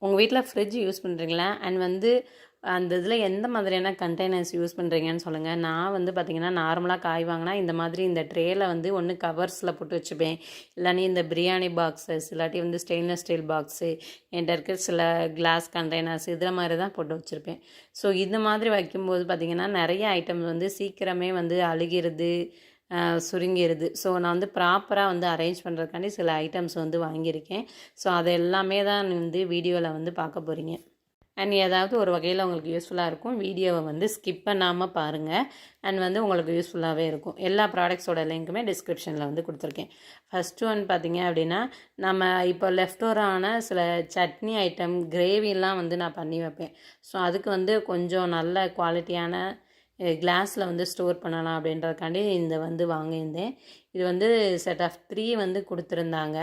உங்கள் வீட்டில் fridge use பண்ணுறீங்களா? அண்ட் வந்து அந்த இதில் எந்த மாதிரியான கண்டெய்னர்ஸ் யூஸ் பண்ணுறீங்கன்னு சொல்லுங்கள். நான் வந்து பார்த்திங்கன்னா நார்மலாக காய் வாங்கினா இந்த மாதிரி இந்த ட்ரேயில் வந்து ஒன்று கவர்ஸில் போட்டு வச்சுப்பேன், இல்லாட்டி இந்த பிரியாணி பாக்ஸஸ், இல்லாட்டி வந்து ஸ்டெயின்லெஸ் ஸ்டீல் பாக்ஸு, என்கிட்ட இருக்கிற சில கிளாஸ் கண்டெய்னர்ஸ் இதில் மாதிரி தான் போட்டு வச்சுருப்பேன். ஸோ இந்த மாதிரி வைக்கும்போது பார்த்திங்கன்னா நிறைய ஐட்டம் வந்து சீக்கிரமே வந்து அழுகிறது, சுருங்கிடுது. ஸோ நான் வந்து ப்ராப்பராக வந்து அரேஞ்ச் பண்ணுறதுக்காண்டி சில ஐட்டம்ஸ் வந்து வாங்கியிருக்கேன். ஸோ அது எல்லாமே தான் வந்து வீடியோவில் வந்து பார்க்க போகிறீங்க. அண்ட் ஏதாவது ஒரு வகையில் உங்களுக்கு யூஸ்ஃபுல்லாக இருக்கும். வீடியோவை வந்து ஸ்கிப் பண்ணாமல் பாருங்கள். அண்ட் வந்து உங்களுக்கு யூஸ்ஃபுல்லாகவே இருக்கும். எல்லா ப்ராடக்ட்ஸோட லிங்க்குமே டிஸ்கிரிப்ஷனில் வந்து கொடுத்துருக்கேன். ஃபஸ்ட்டு ஒன் பார்த்திங்க அப்படின்னா, நம்ம இப்போ லெஃப்ட் ஓவரான சில சட்னி ஐட்டம், கிரேவிலாம் வந்து நான் பண்ணி வைப்பேன். ஸோ அதுக்கு வந்து கொஞ்சம் நல்ல குவாலிட்டியான கிளாஸில் வந்து ஸ்டோர் பண்ணலாம் அப்படின்றதுக்காண்டி இந்த வந்து வாங்கியிருந்தேன். இது வந்து செட் ஆஃப் 3 வந்து கொடுத்துருந்தாங்க.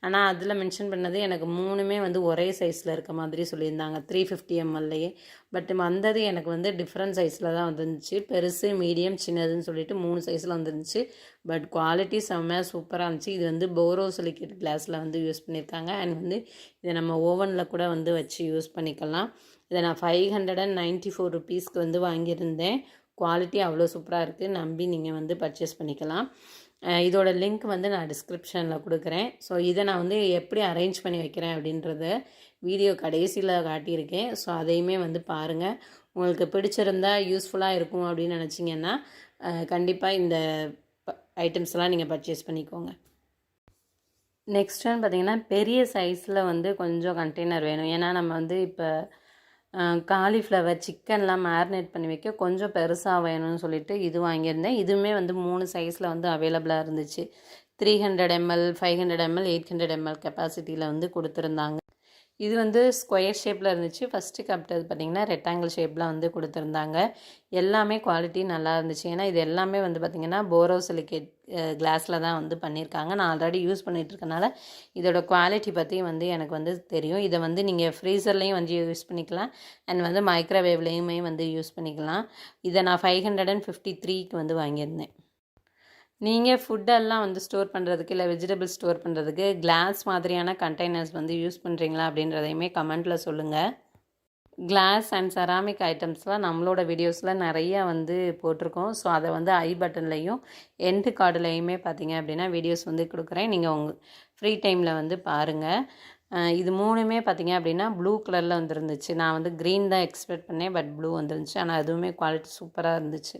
ஆனால் அதில் மென்ஷன் பண்ணது எனக்கு 3மே வந்து ஒரே சைஸில் இருக்க மாதிரி சொல்லியிருந்தாங்க, 350 mlலையே. பட் வந்தது எனக்கு வந்து டிஃப்ரெண்ட் சைஸில் தான் வந்துருந்துச்சு. பெருசு, மீடியம், சின்னதுன்னு சொல்லிட்டு 3 சைஸில் வந்துருந்துச்சு. பட் குவாலிட்டி செம்மையாக சூப்பராக இருந்துச்சு. இது வந்து போரோசிலிகேட் கிளாஸில் வந்து யூஸ் பண்ணியிருக்காங்க. அண்ட் வந்து இதை நம்ம ஓவனில் கூட வந்து வச்சு யூஸ் பண்ணிக்கலாம். இதை நான் 594 rupeesக்கு வந்து வாங்கியிருந்தேன். குவாலிட்டி அவ்வளோ சூப்பராக இருக்குது. நம்பி நீங்கள் வந்து பர்ச்சேஸ் பண்ணிக்கலாம். இதோட லிங்க் வந்து நான் டிஸ்கிரிப்ஷனில் கொடுக்குறேன். ஸோ இதை நான் வந்து எப்படி அரேஞ்ச் பண்ணி வைக்கிறேன் அப்படின்றத வீடியோ கடைசியில் காட்டியிருக்கேன். ஸோ அதையுமே வந்து பாருங்கள். உங்களுக்கு பிடிச்சிருந்தா யூஸ்ஃபுல்லாக இருக்கும் அப்படின்னு நினச்சிங்கன்னா கண்டிப்பாக இந்த ஐட்டம்ஸ்லாம் நீங்கள் பர்ச்சேஸ் பண்ணிக்கோங்க. நெக்ஸ்ட் ஒன் பார்த்திங்கன்னா, பெரிய சைஸில் வந்து கொஞ்சம் கண்டெய்னர் வேணும். ஏன்னா நம்ம வந்து இப்போ காலிஃப்ளவர், சிக்கன்லாம் மேரினேட் பண்ணி வைக்க கொஞ்சம் பெருசாக வேணும்னு சொல்லிட்டு இது வாங்கியிருந்தேன். இதுவுமே வந்து 3 சைஸில் வந்து அவைலபிளாக இருந்துச்சு. 300 ml, 500 ml, 800 ml கெப்பாசிட்டியில் வந்து கொடுத்துருந்தாங்க. இது வந்து ஸ்கொயர் ஷேப்பில் இருந்துச்சு. ஃபஸ்ட்டு கப்டது பார்த்திங்கன்னா ரெக்டாங்கிள் ஷேப்பில் வந்து கொடுத்துருந்தாங்க. எல்லாமே குவாலிட்டி நல்லா இருந்துச்சு. ஏன்னா இது எல்லாமே வந்து பார்த்திங்கன்னா போரோசிலிகேட் கிளாஸில் தான் வந்து பண்ணியிருக்காங்க. நான் ஆல்ரெடி யூஸ் பண்ணிகிட்ருக்கனால இதோட குவாலிட்டி பற்றி வந்து எனக்கு வந்து தெரியும். இதை வந்து நீங்கள் ஃப்ரீசர்லேயும் வந்து யூஸ் பண்ணிக்கலாம். அண்ட் வந்து மைக்ரோவேவ்லேயுமே வந்து யூஸ் பண்ணிக்கலாம். இதை நான் 553க்கு வந்து வாங்கியிருந்தேன். நீங்கள் ஃபுட்டெல்லாம் வந்து ஸ்டோர் பண்ணுறதுக்கு, இல்லை வெஜிடபிள் ஸ்டோர் பண்ணுறதுக்கு கிளாஸ் மாதிரியான கண்டெய்னர்ஸ் வந்து யூஸ் பண்ணுறீங்களா அப்படின்றதையுமே கமெண்ட்டில் சொல்லுங்கள். கிளாஸ் அண்ட் செராமிக் ஐட்டம்ஸ்லாம் நம்மளோட வீடியோஸில் நிறையா வந்து போட்டிருக்கோம். ஸோ அதை வந்து ஐ பட்டன்லையும் எண்டு கார்டுலையுமே பார்த்தீங்க அப்படின்னா வீடியோஸ் வந்து கொடுக்குறேன். நீங்கள் உங்கள் ஃப்ரீ டைமில் வந்து பாருங்கள். இது 3மே பார்த்தீங்க அப்படின்னா ப்ளூ கலரில் வந்துருந்துச்சு. நான் வந்து க்ரீன் தான் எக்ஸ்பெக்ட் பண்ணேன், பட் ப்ளூ வந்துருந்துச்சு. ஆனால் அதுவுமே குவாலிட்டி சூப்பராக இருந்துச்சு.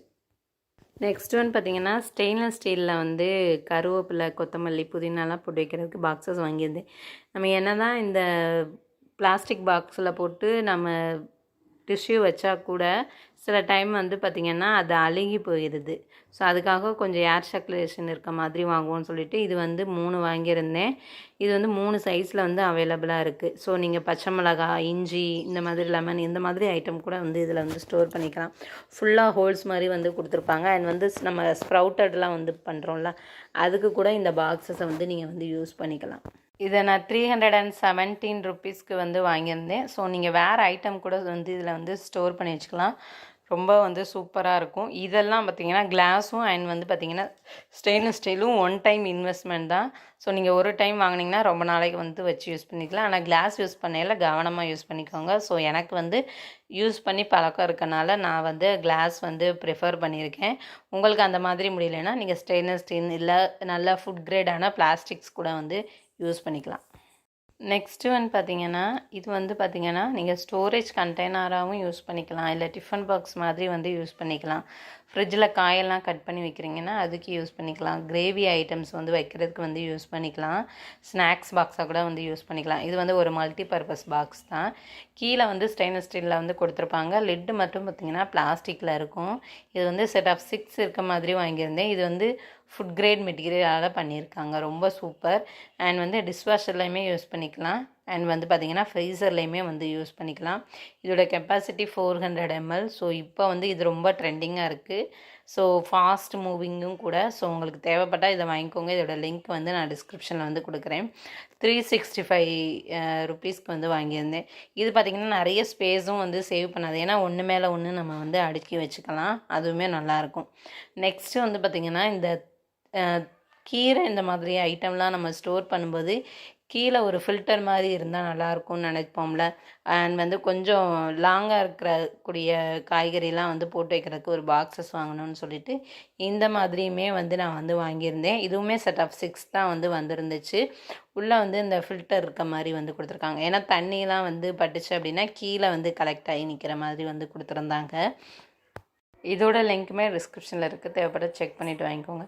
நெக்ஸ்ட் ஒன் பார்த்திங்கன்னா, ஸ்டெயின்லெஸ் ஸ்டீலில் வந்து கருவேப்பிலை, கொத்தமல்லி, புதினாலாம் போட்டு வைக்கிறதுக்கு பாக்ஸஸ் வாங்கியிருந்தேன். நம்ம என்ன தான் இந்த பிளாஸ்டிக் பாக்ஸில் போட்டு நம்ம டிஷ்யூ வச்சா கூட சில டைம் வந்து பார்த்திங்கன்னா அது அழுகி போயிடுது. ஸோ அதுக்காக கொஞ்சம் ஏர் சர்க்குலேஷன் இருக்க மாதிரி வாங்குவோம்னு சொல்லிட்டு இது வந்து 3 வாங்கியிருந்தேன். இது வந்து 3 சைஸில் வந்து அவைலபிளாக இருக்குது. ஸோ நீங்கள் பச்சை மிளகாய், இஞ்சி, இந்த மாதிரி லெமன், இந்த மாதிரி ஐட்டம் கூட வந்து இதில் வந்து ஸ்டோர் பண்ணிக்கலாம். ஃபுல்லாக ஹோல்ஸ் மாதிரி வந்து கொடுத்துருப்பாங்க. அண்ட் வந்து நம்ம ஸ்ப்ரவுட்டட்லாம் வந்து பண்ணுறோம்ல, அதுக்கு கூட இந்த பாக்ஸஸை வந்து நீங்கள் வந்து யூஸ் பண்ணிக்கலாம். இதை நான் 317 rupeesக்கு வந்து வாங்கியிருந்தேன். ஸோ நீங்கள் வேறு ஐட்டம் கூட வந்து இதில் வந்து ஸ்டோர் பண்ணி வச்சுக்கலாம். ரொம்ப வந்து சூப்பராக இருக்கும். இதெல்லாம் பார்த்திங்கன்னா கிளாஸும் அண்ட் வந்து பார்த்திங்கன்னா ஸ்டெயின்லெஸ் ஸ்டீலும் ஒன் டைம் இன்வெஸ்ட்மெண்ட் தான். ஸோ நீங்கள் ஒரு டைம் வாங்கினீங்கன்னா ரொம்ப நாளைக்கு வந்து வச்சு யூஸ் பண்ணிக்கலாம். ஆனால் கிளாஸ் யூஸ் பண்ணையில் கவனமாக யூஸ் பண்ணிக்கோங்க. ஸோ எனக்கு வந்து யூஸ் பண்ணி பழக்கம் இருக்கனால நான் வந்து கிளாஸ் வந்து ப்ரிஃபர் பண்ணியிருக்கேன். உங்களுக்கு அந்த மாதிரி முடியலைன்னா நீங்கள் ஸ்டெயின்லெஸ் ஸ்டீல் இல்லை நல்ல ஃபுட் கிரேடான பிளாஸ்டிக்ஸ் கூட வந்து யூஸ் பண்ணிக்கலாம். நெக்ஸ்ட்டு வந்து பார்த்திங்கன்னா, இது வந்து பார்த்திங்கன்னா நீங்கள் ஸ்டோரேஜ் கண்டெய்னராகவும் யூஸ் பண்ணிக்கலாம், இல்லை டிஃபன் பாக்ஸ் மாதிரி வந்து யூஸ் பண்ணிக்கலாம். ஃப்ரிட்ஜில் காயெல்லாம் கட் பண்ணி வைக்கிறீங்கன்னா அதுக்கு யூஸ் பண்ணிக்கலாம். கிரேவி ஐட்டம்ஸ் வந்து வைக்கிறதுக்கு வந்து யூஸ் பண்ணிக்கலாம். ஸ்நாக்ஸ் பாக்ஸாக கூட வந்து யூஸ் பண்ணிக்கலாம். இது வந்து ஒரு மல்டி பர்பஸ் பாக்ஸ் தான். கீழே வந்து ஸ்டெயின்லெஸ் ஸ்டீலில் வந்து கொடுத்துருப்பாங்க. லிட்டு மட்டும் பார்த்திங்கன்னா பிளாஸ்டிக்கில் இருக்கும். இது வந்து செட் ஆஃப் 6 இருக்க மாதிரி வாங்கியிருந்தேன். இது வந்து ஃபுட் கிரேட் மெட்டீரியலால் பண்ணியிருக்காங்க. ரொம்ப சூப்பர். அண்ட் வந்து டிஷ்வாஷர்லையுமே யூஸ் பண்ணிக்கலாம். அண்ட் வந்து பார்த்திங்கன்னா ஃப்ரீசர்லேயுமே வந்து யூஸ் பண்ணிக்கலாம். இதோட கெப்பாசிட்டி 400 ml. ஸோ இப்போ வந்து இது ரொம்ப ட்ரெண்டிங்காக இருக்குது. ஸோ ஃபாஸ்ட் மூவிங்கும் கூட. ஸோ உங்களுக்கு தேவைப்பட்டால் இதை வாங்கிக்கோங்க. இதோட லிங்க் வந்து நான் டிஸ்கிரிப்ஷனில் வந்து கொடுக்குறேன். 365 rupeesக்கு வந்து வாங்கியிருந்தேன். இது பார்த்திங்கன்னா நிறைய ஸ்பேஸும் வந்து சேவ் பண்ணாது. ஏன்னா ஒன்று மேலே ஒன்று நம்ம வந்து அடுக்கி வச்சுக்கலாம். அதுவுமே நல்லாயிருக்கும். நெக்ஸ்ட்டு வந்து பார்த்திங்கன்னா இந்த கீரை, இந்த மாதிரி ஐட்டம்லாம் நம்ம ஸ்டோர் பண்ணும்போது கீழே ஒரு ஃபில்டர் மாதிரி இருந்தால் நல்லாயிருக்கும்னு நினைப்போம்ல. அண்ட் வந்து கொஞ்சம் லாங்காக இருக்கக்கூடிய காய்கறிலாம் வந்து போட்டு வைக்கிறதுக்கு ஒரு பாக்ஸஸ் வாங்கணும்னு சொல்லிட்டு இந்த மாதிரியுமே வந்து நான் வந்து வாங்கியிருந்தேன். இதுவுமே செட் ஆஃப் 6 தான் வந்து வந்திருந்துச்சு. உள்ளே வந்து இந்த ஃபில்டர் இருக்க மாதிரி வந்து கொடுத்துருக்காங்க. ஏன்னா தண்ணியெலாம் வந்து பட்டுச்சு அப்படின்னா கீழே வந்து கலெக்ட் ஆகி நிற்கிற மாதிரி வந்து கொடுத்துருந்தாங்க. இதோட லிங்க்குமே டிஸ்கிரிப்ஷனில் இருக்குது, தேவைப்பட செக் பண்ணிவிட்டு வாங்கிக்கோங்க.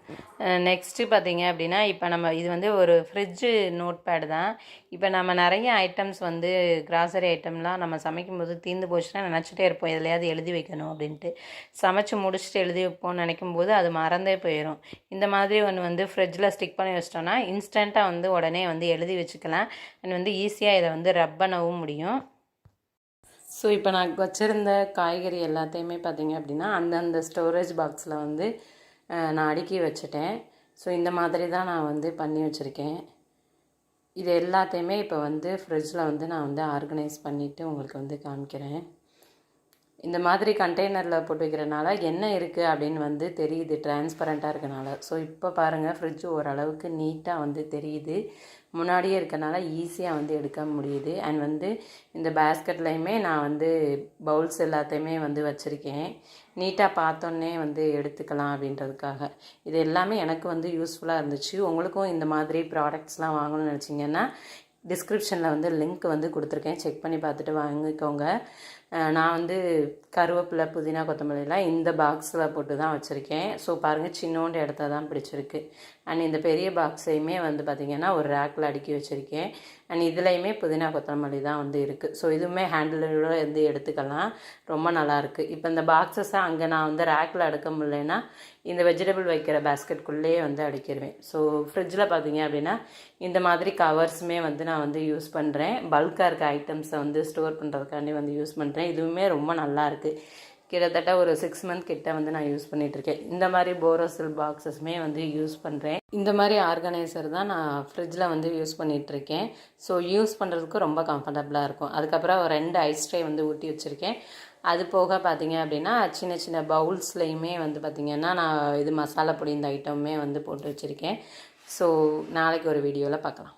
நெக்ஸ்ட்டு பார்த்தீங்க அப்படின்னா இப்போ நம்ம இது வந்து ஒரு ஃப்ரிட்ஜு நோட் பேடு தான். இப்போ நம்ம நிறைய ஐட்டம்ஸ் வந்து கிராசரி ஐட்டம்லாம் நம்ம சமைக்கும்போது தீர்ந்து போச்சுன்னா நினச்சிட்டே இருப்போம் எதுலையாவது எழுதி வைக்கணும் அப்படின்ட்டு. சமைச்சு முடிச்சுட்டு எழுதி வைப்போம்னு நினைக்கும் போது அது மறந்தே போயிடும். இந்த மாதிரி ஒன்று வந்து ஃப்ரிட்ஜில் ஸ்டிக் பண்ணி வச்சிட்டோன்னா இன்ஸ்டண்ட்டாக வந்து உடனே வந்து எழுதி வச்சுக்கலாம். அண்ட் வந்து ஈஸியாக இதை வந்து ரப் பண்ணவும் முடியும். ஸோ இப்போ நான் வச்சுருந்த காய்கறி எல்லாத்தையுமே பார்த்திங்க அப்படின்னா அந்தந்த ஸ்டோரேஜ் பாக்ஸில் வந்து நான் அடுக்கி வச்சுட்டேன். ஸோ இந்த மாதிரி தான் நான் வந்து பண்ணி வச்சுருக்கேன். இது எல்லாத்தையுமே இப்போ வந்து ஃப்ரிட்ஜில் வந்து நான் வந்து ஆர்கனைஸ் பண்ணிவிட்டு உங்களுக்கு வந்து காமிக்கிறேன். இந்த மாதிரி கண்டெய்னரில் போட்டு வைக்கிறனால என்ன இருக்குது அப்படின்னு வந்து தெரியுது, டிரான்ஸ்பரண்ட்டாக இருக்கனால. ஸோ இப்போ பாருங்கள் ஃப்ரிட்ஜ் ஓரளவுக்கு நீட்டாக வந்து தெரியுது. முன்னாடியே இருக்கனால ஈஸியாக வந்து எடுக்க முடியுது. அண்ட் வந்து இந்த பேஸ்கெட்லையுமே நான் வந்து பவுல்ஸ் எல்லாத்தையுமே வந்து வச்சுருக்கேன். நீட்டாக பார்த்தோன்னே வந்து எடுத்துக்கலாம் அப்படின்றதுக்காக. இது எல்லாமே எனக்கு வந்து யூஸ்ஃபுல்லாக இருந்துச்சு. உங்களுக்கும் இந்த மாதிரி ப்ராடக்ட்ஸ்லாம் வாங்கணும்னு நினச்சிங்கன்னா டிஸ்கிரிப்ஷனில் வந்து லிங்க் வந்து கொடுத்துருக்கேன், செக் பண்ணி பார்த்துட்டு வாங்கிக்கோங்க. நான் வந்து கருவேப்பிலை, புதினா, கொத்தமல்லிலாம் இந்த பாக்ஸில் போட்டு தான் வச்சுருக்கேன். ஸோ பாருங்கள் சின்னோண்டு இடத்த தான் பிடிச்சிருக்கு. அண்ட் இந்த பெரிய பாக்ஸையுமே வந்து பார்த்திங்கன்னா ஒரு ரேக்கில் அடுக்கி வச்சுருக்கேன். அண்ட் இதுலேயுமே புதினா, கொத்தமல்லி தான் வந்து இருக்குது. ஸோ இதுவுமே ஹேண்டிலோட வந்து எடுத்துக்கலாம், ரொம்ப நல்லாயிருக்கு. இப்போ இந்த பாக்ஸஸை அங்கே நான் வந்து ரேக்கில் அடுக்க முடியலன்னா இந்த வெஜிடபிள் வைக்கிற பேஸ்கெட்குள்ளேயே வந்து அடுக்கிடுவேன். ஸோ ஃப்ரிட்ஜில் பார்த்திங்க அப்படின்னா இந்த மாதிரி கவர்ஸுமே வந்து நான் வந்து யூஸ் பண்ணுறேன். பல்காக இருக்க ஐட்டம்ஸை வந்து ஸ்டோர் பண்ணுறதுக்காண்டி வந்து யூஸ் பண்ணுறேன். இதுவுமே ரொம்ப நல்லாயிருக்கு. கிட்டத்தட்ட ஒரு 6 மந்த் கிட்ட வந்து நான் யூஸ் பண்ணிகிட்ருக்கேன். இந்த மாதிரி போரோசில் பாக்ஸஸ்மே வந்து யூஸ் பண்ணுறேன். இந்த மாதிரி ஆர்கனைசர் தான் நான் ஃப்ரிட்ஜில் வந்து யூஸ் பண்ணிகிட்ருக்கேன். ஸோ யூஸ் பண்ணுறதுக்கு ரொம்ப கம்ஃபர்டபுளாக இருக்கும். அதுக்கப்புறம் ஒரு 2 ஐஸ் ட்ரே வந்து ஊற்றி வச்சுருக்கேன். அது போக பார்த்திங்க அப்படின்னா சின்ன சின்ன பவுல்ஸ்லேயுமே வந்து பார்த்திங்கன்னா நான் இது மசாலா பொடி இந்த ஐட்டமுமே வந்து போட்டு வச்சுருக்கேன். ஸோ நாளைக்கு ஒரு வீடியோவில் பார்க்கலாம்.